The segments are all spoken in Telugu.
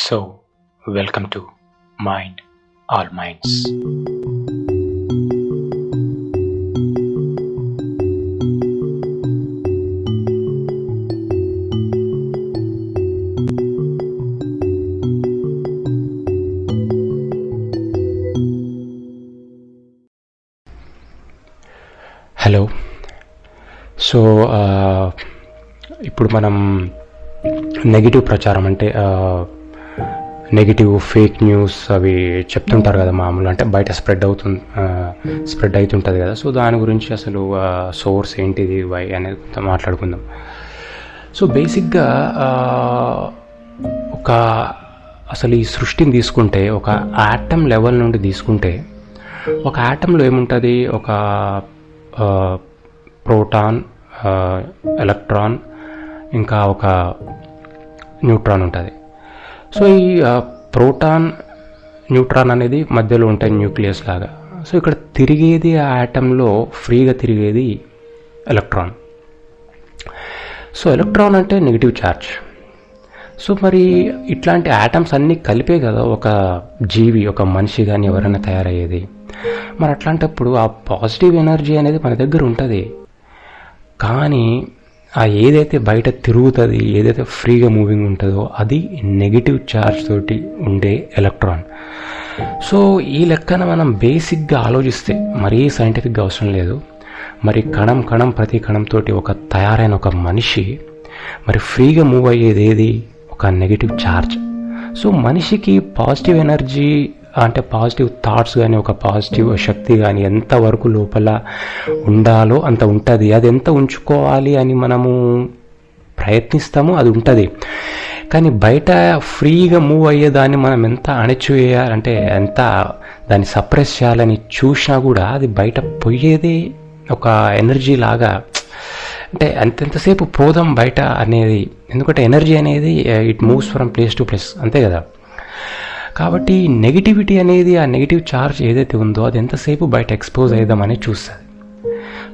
So, welcome to Mind All Minds. Hello. So ఇప్పుడు మనం నెగిటివ్ ప్రచారం అంటే నెగిటివ్ ఫేక్ న్యూస్ అవి చెప్తుంటారు కదా మామూలు, అంటే బయట స్ప్రెడ్ అవుతుంటుంది కదా. సో దాని గురించి అసలు సోర్స్ ఏంటిది, వై అనేది కొంత మాట్లాడుకుందాం. సో బేసిక్గా అసలు ఈ సృష్టిని తీసుకుంటే, ఒక ఆటమ్ లెవెల్ నుండి తీసుకుంటే, ఒక ఆటంలో ఏముంటుంది, ఒక ప్రోటాన్, ఎలక్ట్రాన్, ఇంకా ఒక న్యూట్రాన్ ఉంటుంది. సో ఈ ప్రోటాన్, న్యూట్రాన్ అనేది మధ్యలో ఉంటాయి న్యూక్లియస్ లాగా. సో ఇక్కడ తిరిగేది ఆ ఆటంలో ఫ్రీగా తిరిగేది ఎలక్ట్రాన్. సో ఎలక్ట్రాన్ అంటే నెగిటివ్ ఛార్జ్. సో మరి ఇట్లాంటి ఆటమ్స్ అన్నీ కలిపే కదా ఒక జీవి, ఒక మనిషి కానీ ఎవరైనా తయారయ్యేది. మరి అట్లాంటప్పుడు ఆ పాజిటివ్ ఎనర్జీ అనేది మన దగ్గర ఉంటుంది. కానీ ఆ ఏదైతే బయట తిరుగుతుంది, ఏదైతే ఫ్రీగా మూవింగ్ ఉంటుందో అది నెగిటివ్ ఛార్జ్ తోటి ఉండే ఎలక్ట్రాన్. సో ఈ లెక్కన మనం బేసిక్గా ఆలోచిస్తే, మరీ సైంటిఫిక్గా అవసరం లేదు, మరి కణం ప్రతి కణంతో ఒక తయారైన ఒక మనిషి మరి ఫ్రీగా మూవ్ అయ్యేది ఏది, ఒక నెగిటివ్ ఛార్జ్. సో మనిషికి పాజిటివ్ ఎనర్జీ అంటే పాజిటివ్ థాట్స్ కానీ, ఒక పాజిటివ్ శక్తి కానీ ఎంతవరకు లోపల ఉండాలో అంత ఉంటుంది. అది ఎంత ఉంచుకోవాలి అని మనము ప్రయత్నిస్తామో అది ఉంటుంది. కానీ బయట ఫ్రీగా మూవ్ అయ్యేదాన్ని మనం ఎంత అణచివేయాలంటే, ఎంత దాన్ని సప్రెస్ చేయాలని చూసినా కూడా అది బయట పోయేది ఒక ఎనర్జీ లాగా. అంటే ఎంతసేపు పోదాం బయట అనేది, ఎందుకంటే ఎనర్జీ అనేది it moves from place to place, అంతే కదా. కాబట్టి నెగిటివిటీ అనేది, ఆ నెగిటివ్ ఛార్జ్ ఏదైతే ఉందో అది ఎంతసేపు బయట ఎక్స్పోజ్ అయ్యేదామని చూస్తుంది.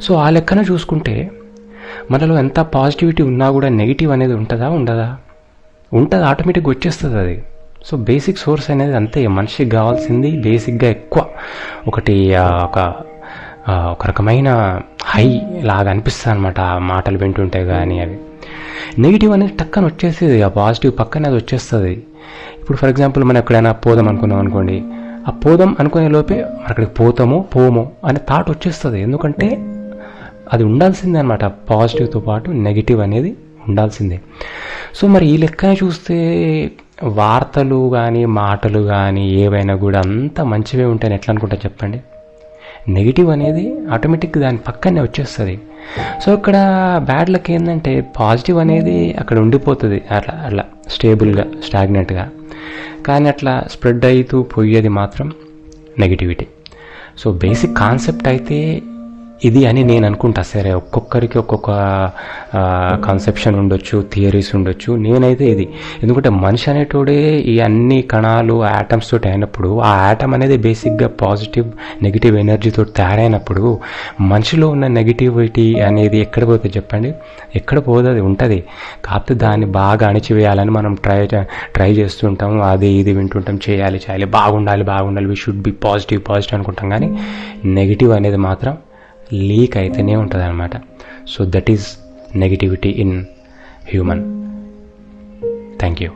సో ఆ లెక్కన చూసుకుంటే మనలో ఎంత పాజిటివిటీ ఉన్నా కూడా నెగిటివ్ అనేది ఉంటుందా, ఉంటుంది, ఆటోమేటిక్గా వచ్చేస్తుంది అది. సో బేసిక్ సోర్స్ అనేది అంతే, మనిషికి కావాల్సింది బేసిక్గా ఎక్కువ ఒకటి ఒక రకమైన హై లాగా అనిపిస్తుంది అనమాట ఆ మాటలు వింటుంటే. కానీ అవి నెగిటివ్ అనేది టక్కన వచ్చేసేది, ఆ పాజిటివ్ పక్కనే అది వచ్చేస్తుంది. ఇప్పుడు ఫర్ ఎగ్జాంపుల్ మనం ఎక్కడైనా పోదాం అనుకున్నాం అనుకోండి, ఆ పోదాం అనుకునే లోపే అక్కడికి పోమో అనే థాట్ వచ్చేస్తుంది. ఎందుకంటే అది ఉండాల్సిందే అనమాట, పాజిటివ్తో పాటు నెగిటివ్ అనేది ఉండాల్సిందే. సో మరి ఈ లెక్కనే చూస్తే వార్తలు కానీ, మాటలు కానీ ఏవైనా కూడా అంత మంచివే ఉంటాయని ఎట్లా అనుకుంటా చెప్పండి. నెగిటివ్ అనేది ఆటోమేటిక్గా దాని పక్కనే వచ్చేస్తుంది. సో ఇక్కడ బ్యాడ్ లక్ ఏంటంటే పాజిటివ్ అనేది అక్కడ ఉండిపోతుంది, అట్లా స్టేబుల్గా, స్టాగ్నెంట్గా. కానీ అట్లా స్ప్రెడ్ అవుతూ పోయేది మాత్రం నెగిటివిటీ. సో బేసిక్ కాన్సెప్ట్ అయితే ఇది అని నేను అనుకుంటా. సరే, ఒక్కొక్కరికి ఒక్కొక్క కాన్సెప్షన్ ఉండొచ్చు, థియరీస్ ఉండొచ్చు. నేనైతే ఇది, ఎందుకంటే మనిషి అనేటోడే ఈ అన్ని కణాలు యాటమ్స్ తోటి అయినప్పుడు, ఆ యాటమ్ అనేది బేసిక్గా పాజిటివ్ నెగిటివ్ ఎనర్జీతో తయారైనప్పుడు మనిషిలో ఉన్న నెగిటివిటీ అనేది ఎక్కడ పోతుంది చెప్పండి, ఎక్కడ పోదు, అది ఉంటుంది. కాకపోతే దాన్ని బాగా అణిచివేయాలని మనం ట్రై చేస్తుంటాం, అది ఇది వింటుంటాం, చేయాలి, బాగుండాలి, వి షుడ్ బి పాజిటివ్ అనుకుంటాం. కానీ నెగిటివ్ అనేది మాత్రం లీక్ అయితేనే ఉంటుంది అనమాట. So that is negativity in human. Thank you.